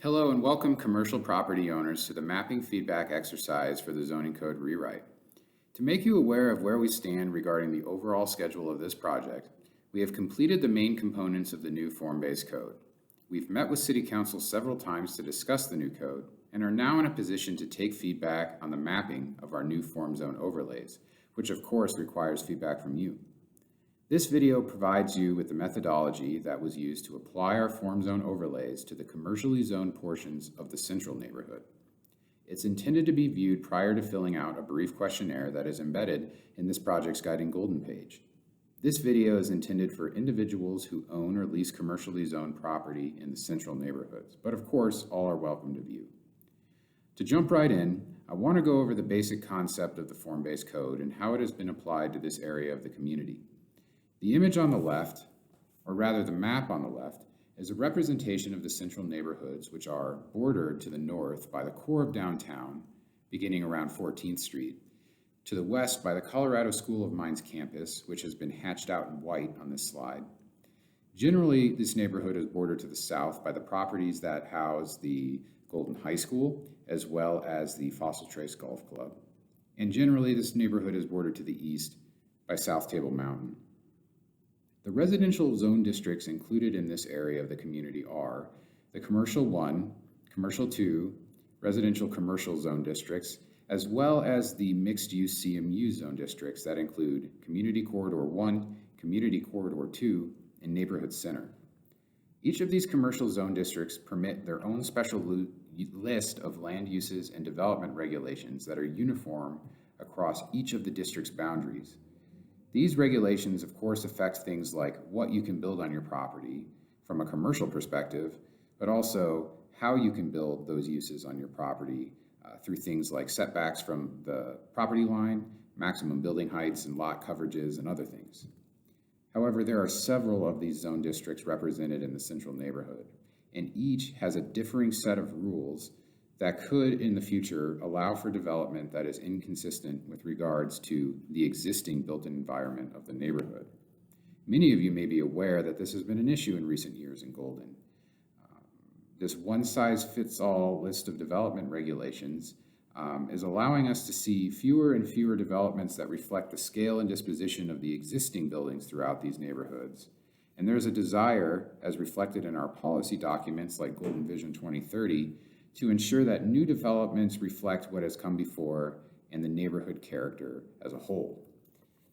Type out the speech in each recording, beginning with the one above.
Hello and welcome commercial property owners to the mapping feedback exercise for the zoning code rewrite. To make you aware of where we stand regarding the overall schedule of this project, we have completed the main components of the new form-based code. We've met with City Council several times to discuss the new code and are now in a position to take feedback on the mapping of our new form zone overlays, which of course requires feedback from you. This video provides you with the methodology that was used to apply our form zone overlays to the commercially zoned portions of the central neighborhood. It's intended to be viewed prior to filling out a brief questionnaire that is embedded in this project's guiding golden page. This video is intended for individuals who own or lease commercially zoned property in the central neighborhoods, but of course, all are welcome to view. To jump right in, I want to go over the basic concept of the form-based code and how it has been applied to this area of the community. The image on the left, or rather the map on the left, is a representation of the central neighborhoods, which are bordered to the north by the core of downtown, beginning around 14th Street, to the west by the Colorado School of Mines campus, which has been hatched out in white on this slide. Generally, this neighborhood is bordered to the south by the properties that house the Golden High School, as well as the Fossil Trace Golf Club. And generally, this neighborhood is bordered to the east by South Table Mountain. The residential zone districts included in this area of the community are the Commercial 1, Commercial 2, Residential Commercial Zone Districts, as well as the Mixed-Use CMU Zone Districts that include Community Corridor 1, Community Corridor 2, and Neighborhood Center. Each of these commercial zone districts permit their own special list of land uses and development regulations that are uniform across each of the district's boundaries. These regulations, of course, affect things like what you can build on your property from a commercial perspective, but also how you can build those uses on your property through things like setbacks from the property line, maximum building heights and lot coverages, and other things. However, there are several of these zone districts represented in the central neighborhood, and each has a differing set of rules that could, in the future, allow for development that is inconsistent with regards to the existing built-in environment of the neighborhood. Many of you may be aware that this has been an issue in recent years in Golden. This one-size-fits-all list of development regulations is allowing us to see fewer and fewer developments that reflect the scale and disposition of the existing buildings throughout these neighborhoods. And there's a desire, as reflected in our policy documents like Golden Vision 2030, to ensure that new developments reflect what has come before and the neighborhood character as a whole.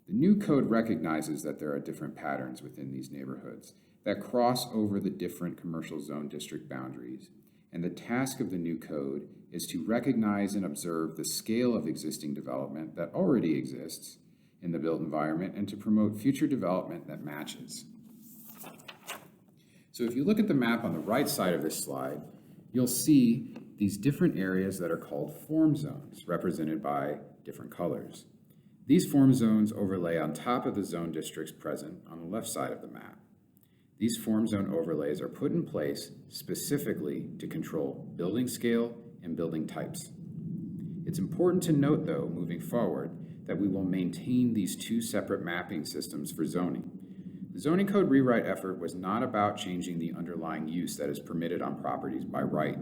The new code recognizes that there are different patterns within these neighborhoods that cross over the different commercial zone district boundaries, and the task of the new code is to recognize and observe the scale of existing development that already exists in the built environment and to promote future development that matches. So if you look at the map on the right side of this slide, you'll see these different areas that are called form zones, represented by different colors. These form zones overlay on top of the zone districts present on the left side of the map. These form zone overlays are put in place specifically to control building scale and building types. It's important to note, though, moving forward, that we will maintain these two separate mapping systems for zoning. The zoning code rewrite effort was not about changing the underlying use that is permitted on properties by right.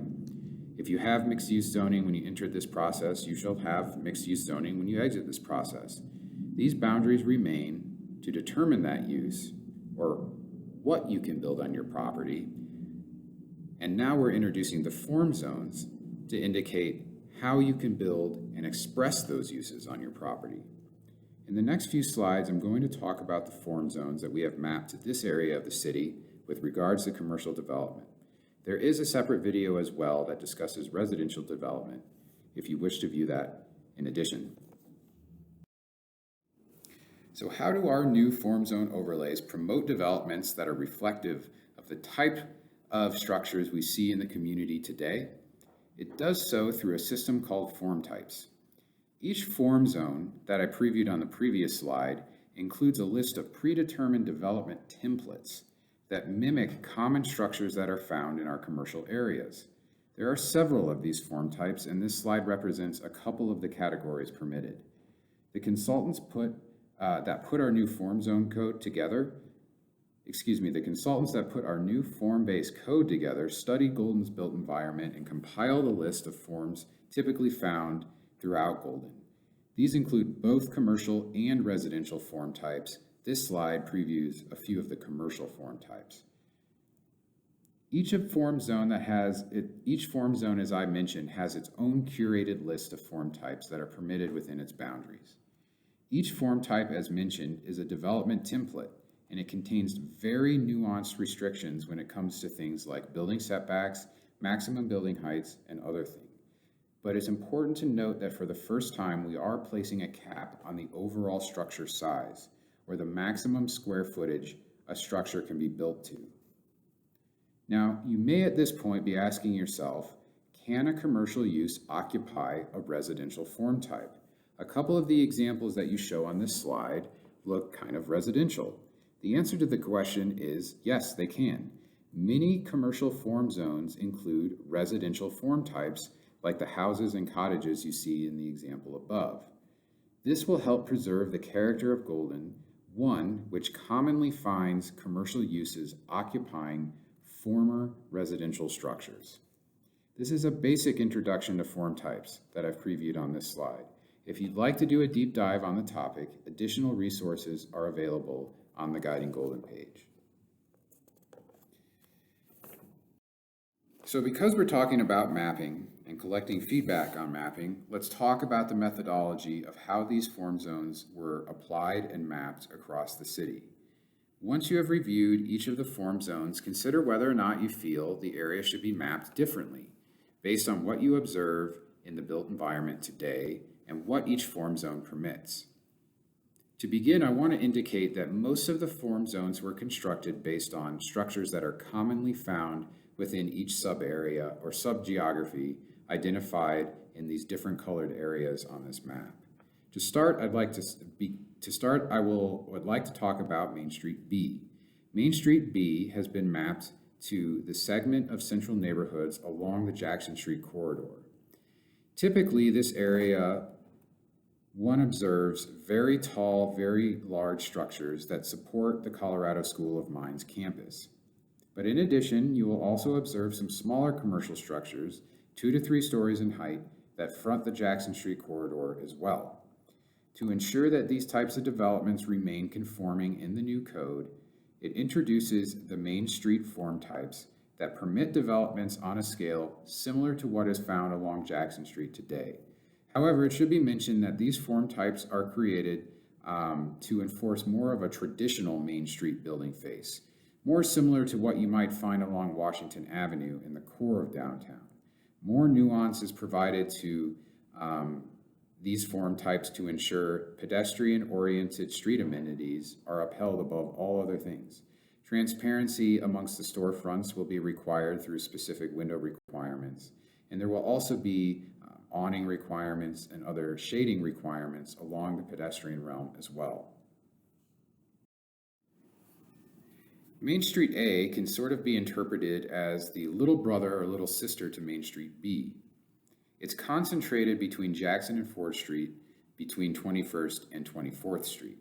If you have mixed-use zoning when you entered this process, you shall have mixed-use zoning when you exit this process. These boundaries remain to determine that use, or what you can build on your property. And now we're introducing the form zones to indicate how you can build and express those uses on your property. In the next few slides, I'm going to talk about the form zones that we have mapped to this area of the city with regards to commercial development. There is a separate video as well that discusses residential development, if you wish to view that in addition. So how do our new form zone overlays promote developments that are reflective of the type of structures we see in the community today? It does so through a system called form types. Each form zone that I previewed on the previous slide includes a list of predetermined development templates that mimic common structures that are found in our commercial areas. There are several of these form types, and this slide represents a couple of the categories permitted. The consultants that put our new form zone code together the consultants that put our new form-based code together studied Golden's built environment and compiled a list of forms typically found throughout Golden. These include both commercial and residential form types. This slide previews a few of the commercial form types. Each form zone, as I mentioned, has its own curated list of form types that are permitted within its boundaries. Each form type, as mentioned, is a development template, and it contains very nuanced restrictions when it comes to things like building setbacks, maximum building heights, and other things. But it's important to note that for the first time, we are placing a cap on the overall structure size, or the maximum square footage a structure can be built to. Now, you may at this point be asking yourself, can a commercial use occupy a residential form type? A couple of the examples that you show on this slide look kind of residential. The answer to the question is yes, they can. Many commercial form zones include residential form types like the houses and cottages you see in the example above. This will help preserve the character of Golden, one which commonly finds commercial uses occupying former residential structures. This is a basic introduction to form types that I've previewed on this slide. If you'd like to do a deep dive on the topic, additional resources are available on the Guiding Golden page. So because we're talking about mapping and collecting feedback on mapping, let's talk about the methodology of how these form zones were applied and mapped across the city. Once you have reviewed each of the form zones, consider whether or not you feel the area should be mapped differently based on what you observe in the built environment today and what each form zone permits. To begin, I want to indicate that most of the form zones were constructed based on structures that are commonly found within each sub-area or sub-geography identified in these different colored areas on this map. To start, I would like to talk about Main Street B. Main Street B has been mapped to the segment of central neighborhoods along the Jackson Street corridor. Typically, this area, one observes very tall, very large structures that support the Colorado School of Mines campus. But in addition, you will also observe some smaller commercial structures, 2 to 3 stories in height, that front the Jackson Street corridor as well. To ensure that these types of developments remain conforming in the new code, it introduces the Main Street form types that permit developments on a scale similar to what is found along Jackson Street today. However, it should be mentioned that these form types are created to enforce more of a traditional Main Street building face, more similar to what you might find along Washington Avenue in the core of downtown. More nuance is provided to these form types to ensure pedestrian-oriented street amenities are upheld above all other things. Transparency amongst the storefronts will be required through specific window requirements, and there will also be awning requirements and other shading requirements along the pedestrian realm as well. Main Street A can sort of be interpreted as the little brother or little sister to Main Street B. It's concentrated between Jackson and 4th Street, between 21st and 24th Street.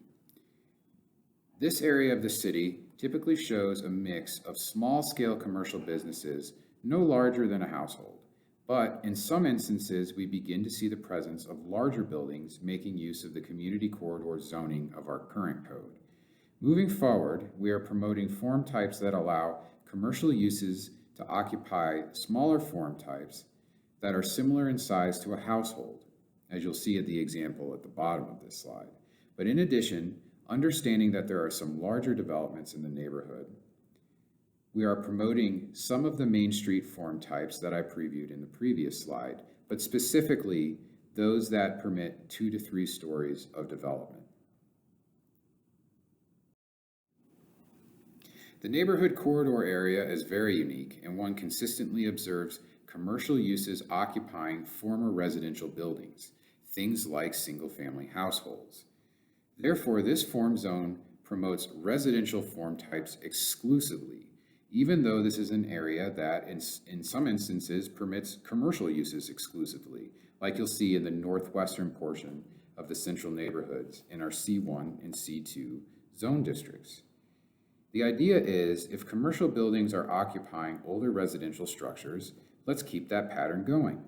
This area of the city typically shows a mix of small-scale commercial businesses, no larger than a household. But in some instances, we begin to see the presence of larger buildings making use of the community corridor zoning of our current code. Moving forward, we are promoting form types that allow commercial uses to occupy smaller form types that are similar in size to a household, as you'll see at the example at the bottom of this slide. But in addition, understanding that there are some larger developments in the neighborhood, we are promoting some of the Main Street form types that I previewed in the previous slide, but specifically those that permit 2 to 3 stories of development. The neighborhood corridor area is very unique, and one consistently observes commercial uses occupying former residential buildings, things like single-family households. Therefore, this form zone promotes residential form types exclusively, even though this is an area that in some instances permits commercial uses exclusively, like you'll see in the northwestern portion of the central neighborhoods in our C1 and C2 zone districts. The idea is if commercial buildings are occupying older residential structures, let's keep that pattern going.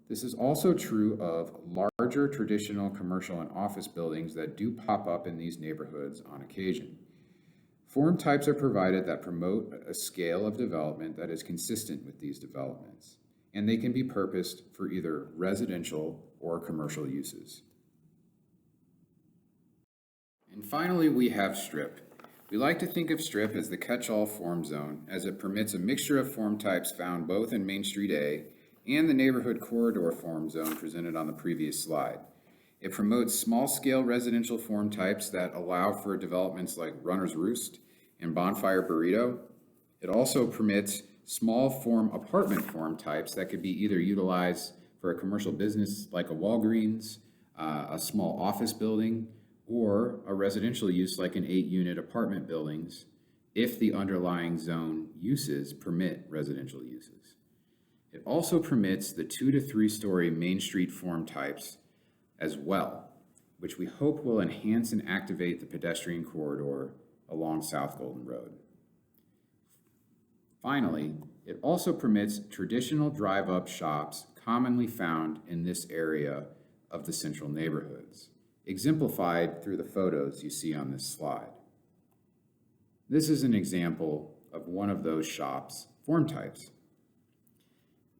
This is also true of larger traditional commercial and office buildings that do pop up in these neighborhoods on occasion. Form types are provided that promote a scale of development that is consistent with these developments, and they can be purposed for either residential or commercial uses. And finally, we have strip. We like to think of strip as the catch-all form zone, as it permits a mixture of form types found both in Main Street A and the neighborhood corridor form zone presented on the previous slide. It promotes small-scale residential form types that allow for developments like Runner's Roost and Bonfire Burrito. It also permits small form apartment form types that could be either utilized for a commercial business like a Walgreens, a small office building, or a residential use like an 8-unit apartment buildings if the underlying zone uses permit residential uses. It also permits the 2 to 3 story Main Street form types as well, which we hope will enhance and activate the pedestrian corridor along South Golden Road. Finally, it also permits traditional drive-up shops commonly found in this area of the central neighborhoods, exemplified through the photos you see on this slide. This is an example of one of those shops' form types.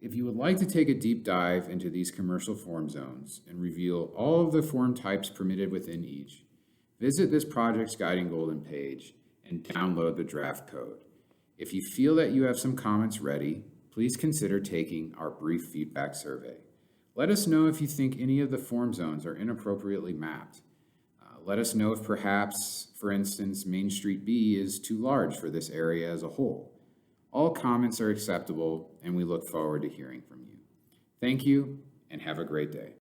If you would like to take a deep dive into these commercial form zones and reveal all of the form types permitted within each, visit this project's Guiding Golden page and download the draft code. If you feel that you have some comments ready, please consider taking our brief feedback survey. Let us know if you think any of the form zones are inappropriately mapped. Let us know if perhaps, for instance, Main Street B is too large for this area as a whole. All comments are acceptable, and we look forward to hearing from you. Thank you, and have a great day.